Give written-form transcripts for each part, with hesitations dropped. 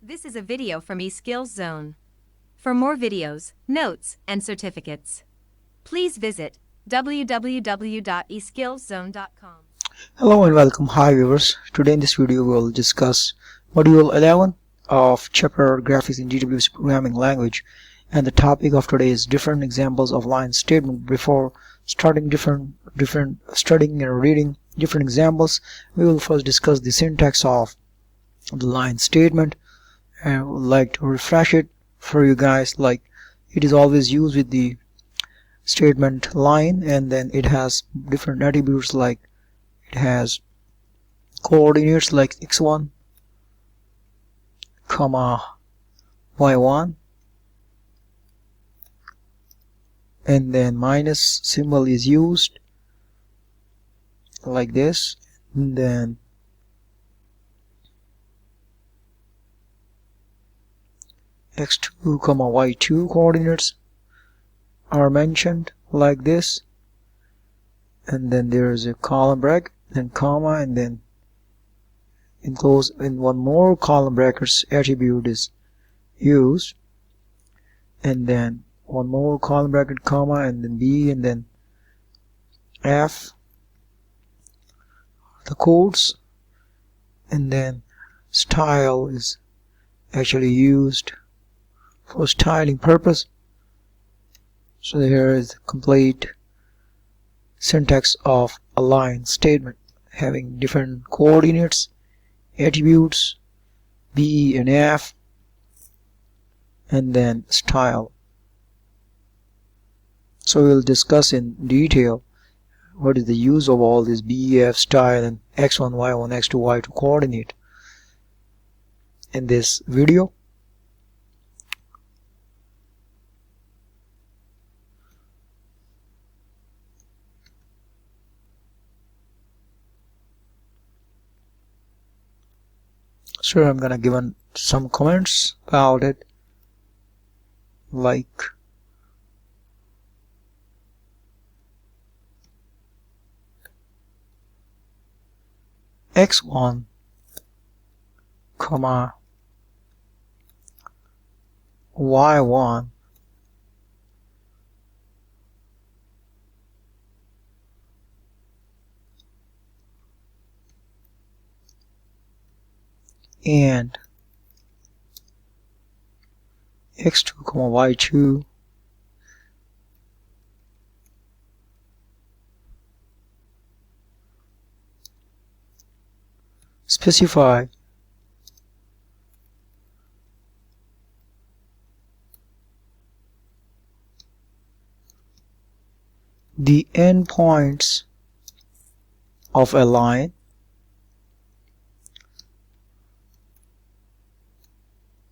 This is a video from eSkills Zone. For more videos, notes, and certificates, please visit www.eskillszone.com. Hello and welcome. Hi viewers. Today in this video we will discuss Module 11 of chapter Graphics in GWC Programming Language, and the topic of today is different examples of line statement. Before starting studying and reading different examples, we will first discuss the syntax of the line statement, and I would like to refresh it for you guys. Like, it is always used with the statement line, and then it has different attributes, like it has coordinates like x1 comma y1, and then minus symbol is used like this, and then x2 comma y2 coordinates are mentioned like this, and then there is a column bracket and comma, and then enclosed in one more column brackets attribute is used, and then one more column bracket comma, and then b, and then f, the codes, and then style is actually used for styling purpose. So here is the complete syntax of a line statement, having different coordinates, attributes b and f, and then style. So we'll discuss in detail what is the use of all this b, f, style, and x1, y1, x2, y2 coordinate in this video. So I'm gonna give some comments about it, like x1 comma y1 and x2 comma y2 specify the endpoints of a line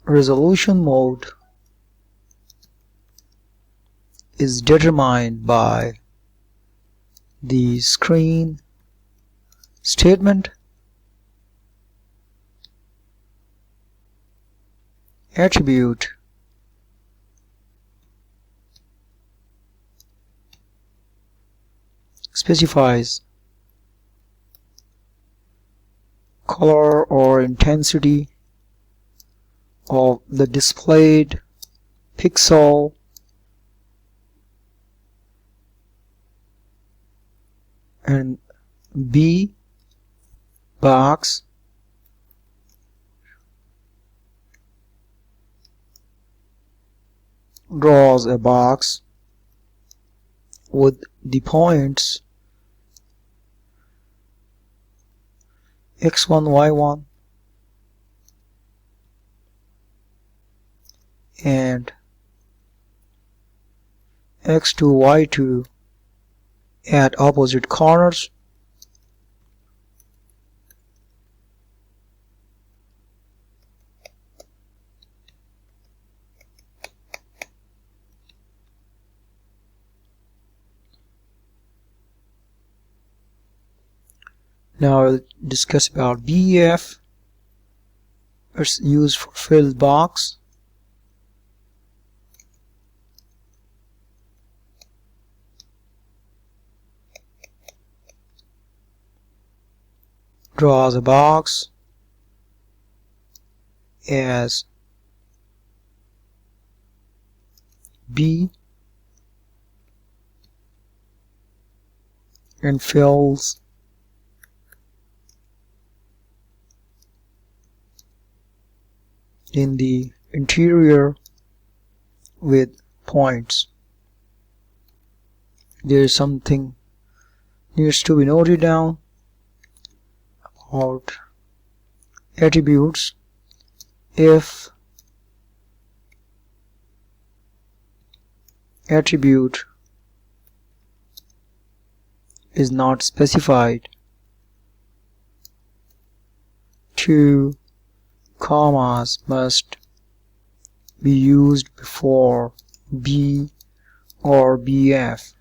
resolution mode is determined by the screen statement attribute specifies color or intensity of the displayed pixel and B box draws a box with the points x1, y1 and x2, y2 at opposite corners. Now I'll discuss about BF. It's used for filled box. Draws a box as B and fills in the interior with points. There is something needs to be noted down about attributes. If attribute is not specified, 2 commas must be used before B or BF.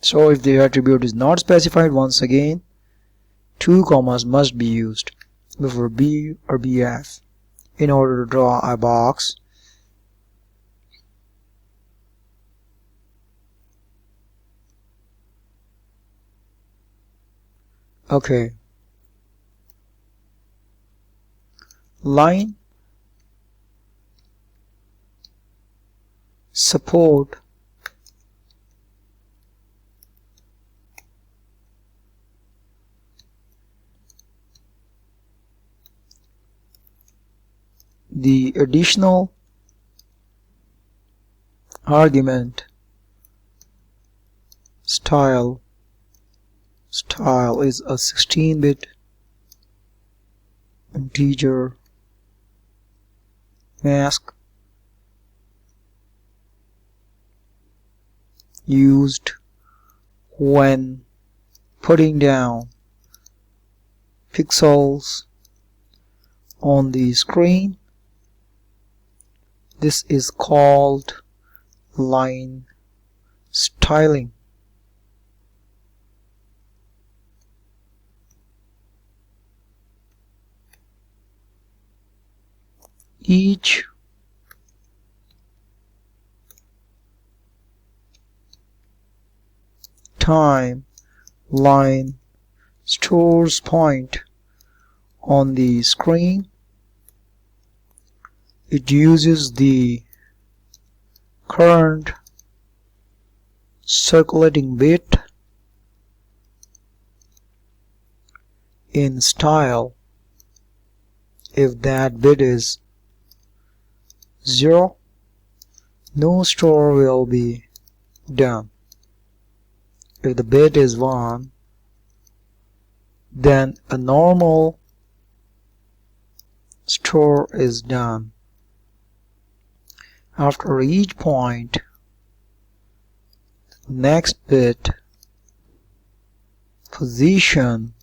So if the attribute is not specified, once again 2 commas must be used before B or BF in order to draw a box. Okay. Line support the additional argument style is a 16-bit integer mask used when putting down pixels on the screen. This is called line styling. Each time line stores point on the screen, it uses the current circulating bit in style. If that bit is 0, no store will be done. If the bit is 1, then a normal store is done. After each point, next bit position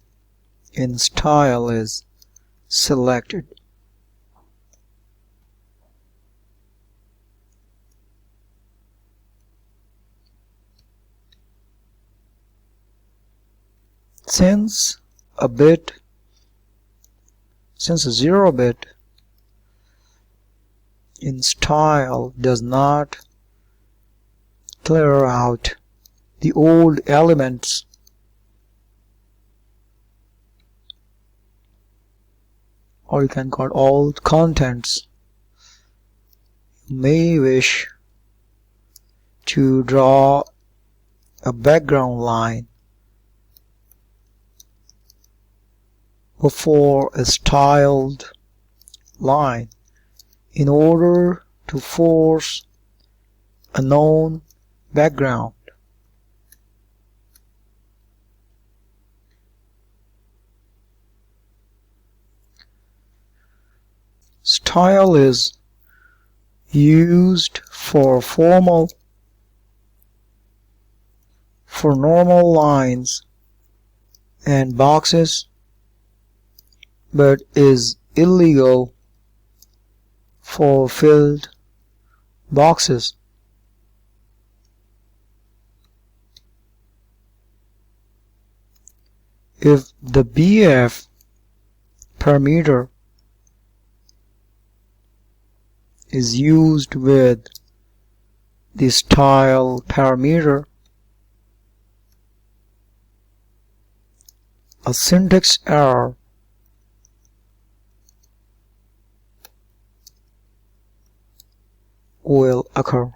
in style is selected. Since a 0 bit in style does not clear out the old elements, or you can call old contents, you may wish to draw a background line before a styled line in order to force a known background. Style is used for normal lines and boxes, but is illegal for filled boxes. If the BF parameter is used with the style parameter, a syntax error will occur.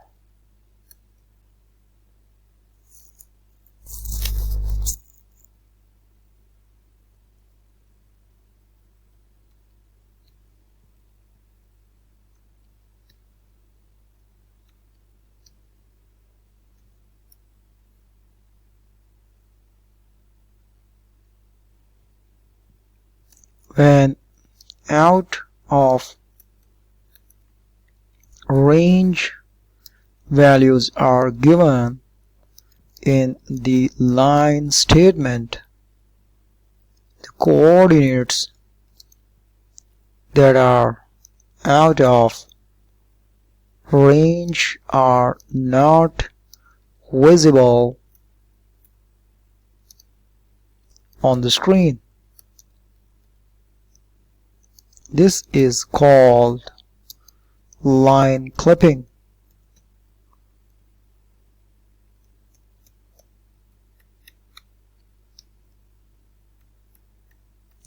When out of range values are given in the line statement, the coordinates that are out of range are not visible on the screen. This is called line clipping.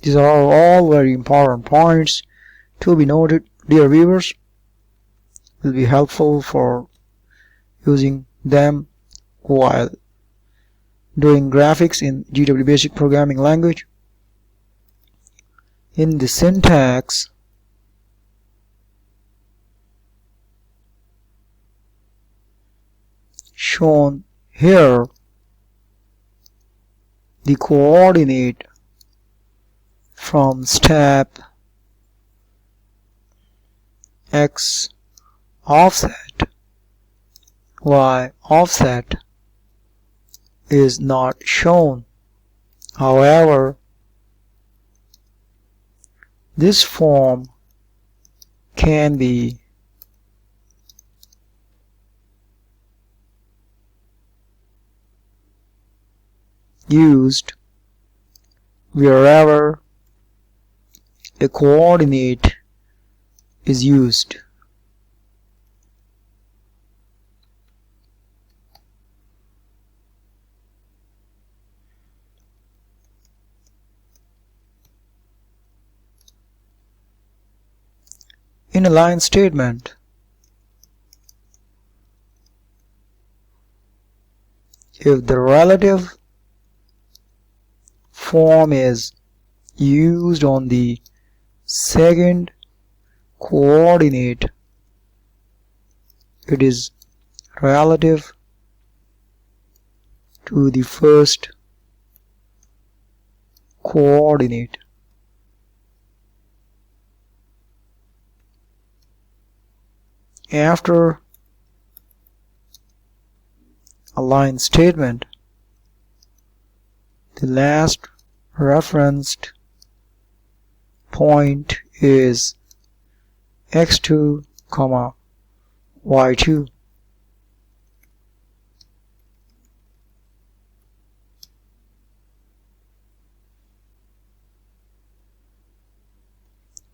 These are all very important points to be noted, dear viewers. Will be helpful for using them while doing graphics in GW Basic Programming Language. In the syntax, shown here, the coordinate from step X offset Y offset is not shown. However, this form can be used wherever a coordinate is used. In a line statement, if the relative form is used on the second coordinate, it is relative to the first coordinate. After a line statement, the last referenced point is x2, y2.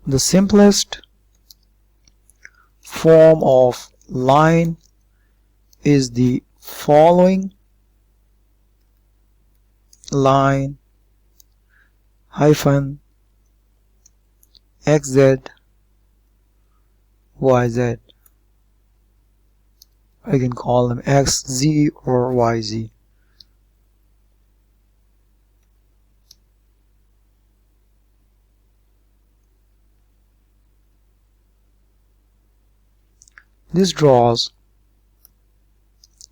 The simplest form of line is the following: line hyphen xz yz. I can call them xz or yz. This draws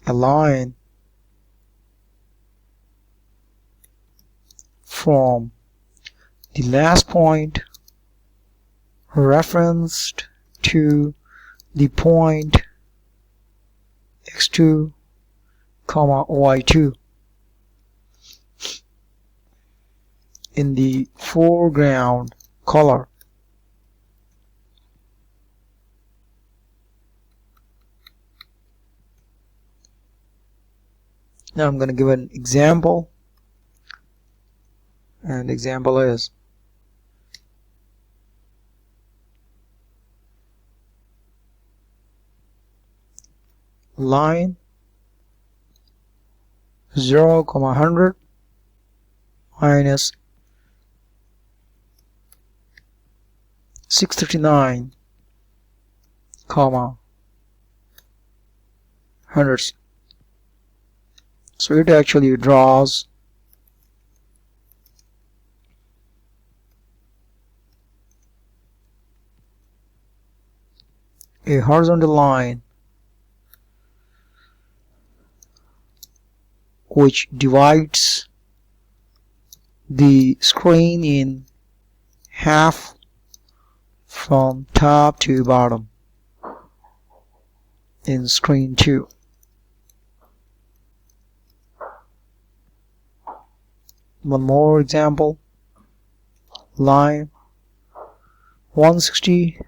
a line from the last point referenced to the point x2, y2 in the foreground color. Now I'm going to give an example, and the example is line 0, 100 minus 639, comma hundreds. So it actually draws a horizontal line which divides the screen in half from top to bottom in screen 2. One more example, line 160,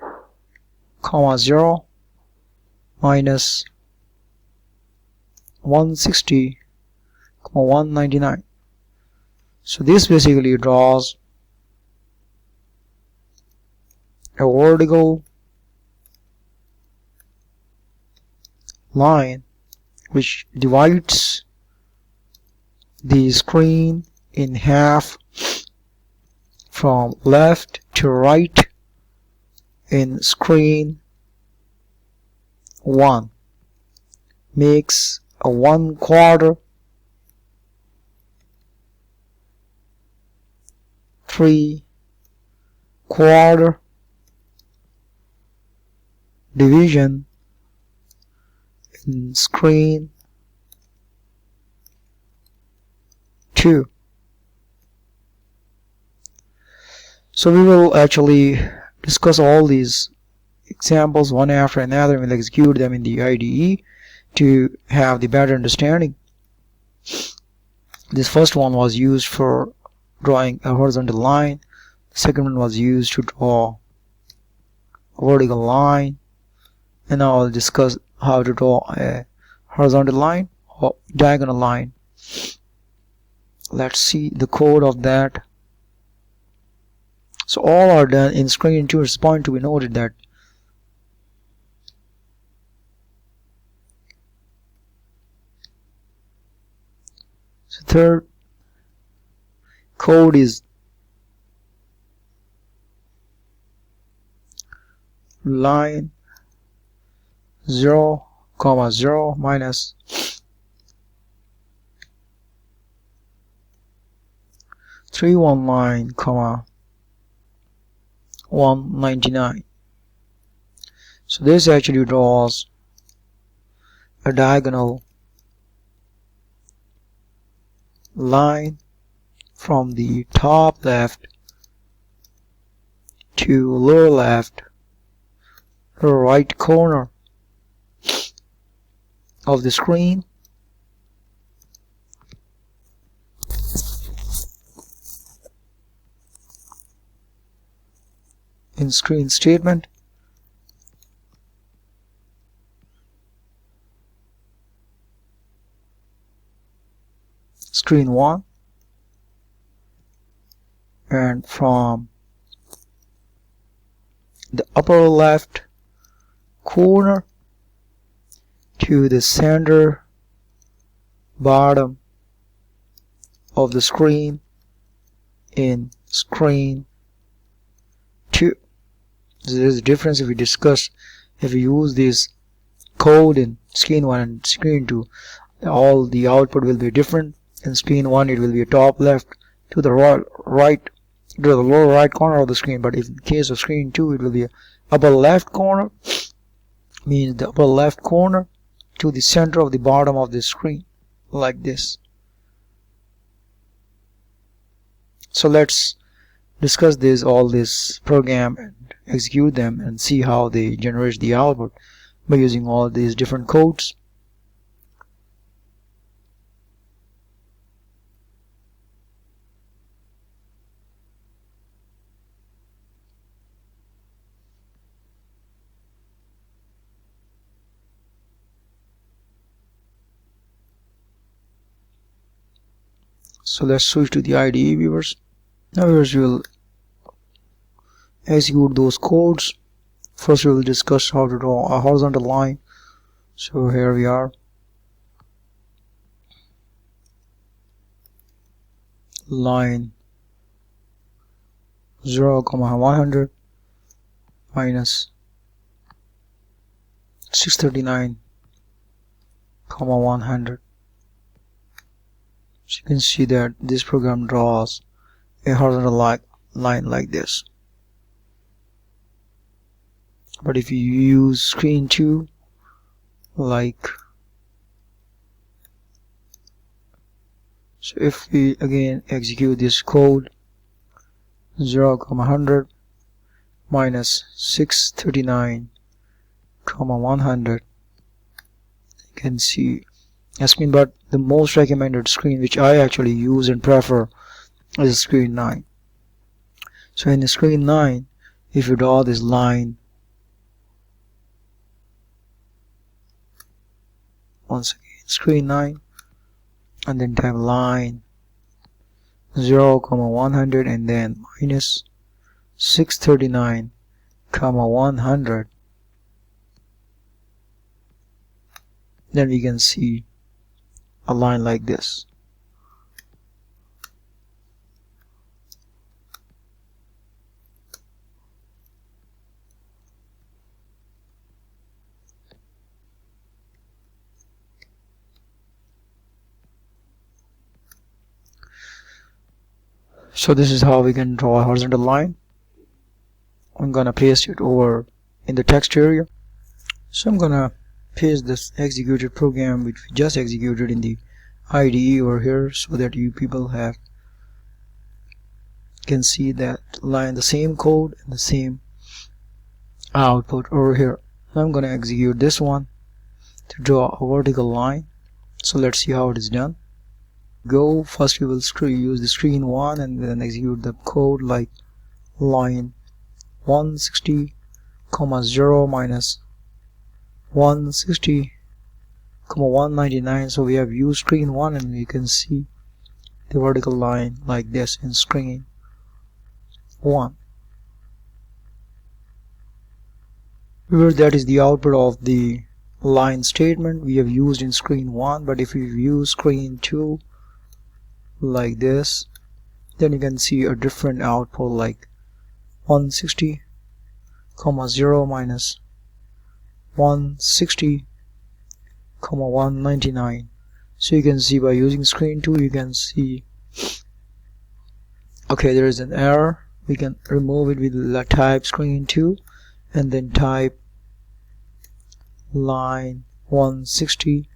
0 minus 160, 199. So this basically draws a vertical line which divides the screen in half from left to right in screen 1, makes a 1/4, 3/4 division in screen 2. So we will actually discuss all these examples one after another and we'll execute them in the IDE to have the better understanding. This first one was used for drawing a horizontal line. The second one was used to draw a vertical line. And now I'll discuss how to draw a horizontal line or diagonal line. Let's see the code of that. So all are done in screen 2. It's point to be noted that so third code is line 0, 0 minus 319, 199. So this actually draws a diagonal line from the top left to lower left, right corner of the screen in screen statement. Screen 1, and from the upper left corner to the center bottom of the screen in screen 2. So there's a difference if we use this code in screen 1 and screen 2. All the output will be different. In screen 1 it will be a top left to the right to the lower right corner of the screen, but if in case of screen 2 it will be a upper left corner, means the upper left corner to the center of the bottom of the screen, like this. So let's discuss all this program and execute them and see how they generate the output by using all these different codes. So let's switch to the IDE, viewers. Now viewers, we will execute those codes. First we will discuss how to draw a horizontal line. So here we are. Line 0, 100, minus 639, 100. So you can see that this program draws a horizontal line like this. But if you use screen 2, like, so if we again execute this code, 0, 100 minus 639, 100, you can see a screen. But the most recommended screen which I actually use and prefer is screen 9. So in the screen 9, if you draw this line, once again screen 9, and then type line 0, 100 and then minus 639, 100, then we can see a line like this. So this is how we can draw a horizontal line. I'm gonna paste it over in the text area. So I'm gonna paste this executed program which we just executed in the IDE over here, so that you people can see that line, the same code and the same output over here. I'm gonna execute this one to draw a vertical line. So let's see how it is done. First we will use the screen 1 and then execute the code like line 160, 0 minus 160, 199. So we have used screen 1 and you can see the vertical line like this in screen 1. Remember, that is the output of the line statement we have used in screen 1. But if you use screen 2 like this, then you can see a different output like 160, 0 minus 160, 199. So you can see by using screen 2 you can see, okay, there is an error. We can remove it with the type screen 2 and then type line 160,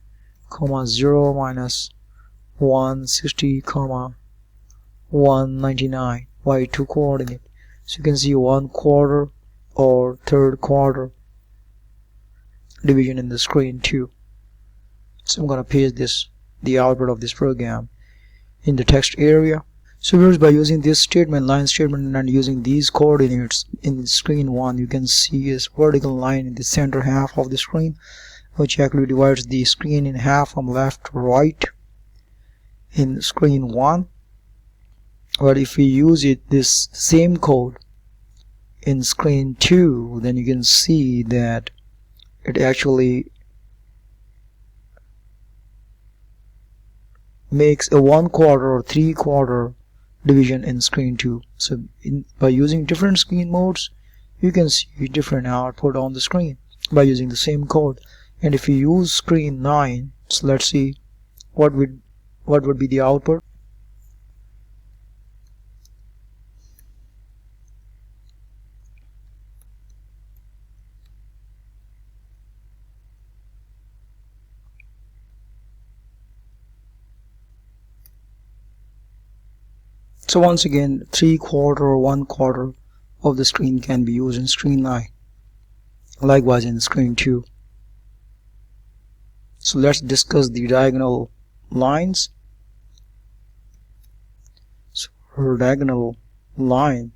0 minus 160, 199 y2 coordinate. So you can see 1/4 or 3rd quarter division in the screen 2. So I'm gonna paste the output of this program in the text area. So viewers, by using this statement, line statement, and using these coordinates in screen 1, you can see this vertical line in the center half of the screen, which actually divides the screen in half from left to right in screen 1. But if we use this same code in screen 2, then you can see that it actually makes a 1/4 or 3/4 division in screen 2. So by using different screen modes, you can see different output on the screen by using the same code. And if you use screen 9, so let's see what would be the output. So once again, 3/4 or 1/4 of the screen can be used in screen 9. Likewise in screen 2. So let's discuss the diagonal lines. So for diagonal line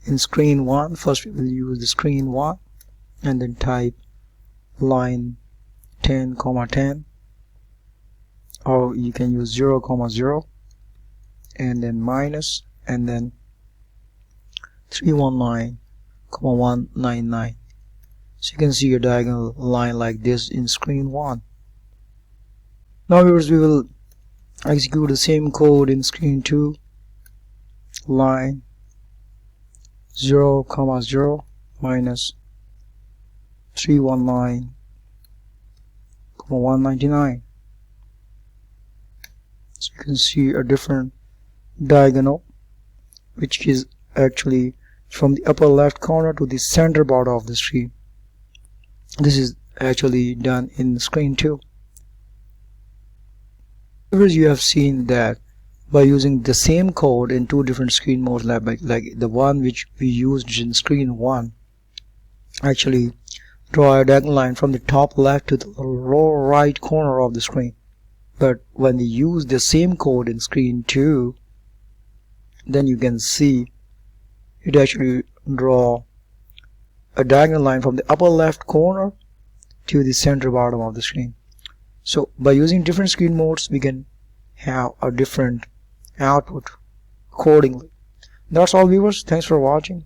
in screen 1, first we will use the screen 1 and then type line 10, 10, or you can use 0, 0 and then minus and then 319, 199. So you can see a diagonal line like this in screen 1. Now viewers, we will execute the same code in screen 2, line 0, 0, minus 319,199. So you can see a different diagonal, which is actually from the upper left corner to the center border of the screen. This is actually done in screen 2. You have seen that by using the same code in two different screen modes, like the one which we used in screen 1, actually draw a diagonal line from the top left to the lower right corner of the screen. But when we use the same code in screen 2, then you can see it actually draw a diagonal line from the upper left corner to the center bottom of the screen. So by using different screen modes, we can have a different output accordingly. That's all, viewers. Thanks for watching.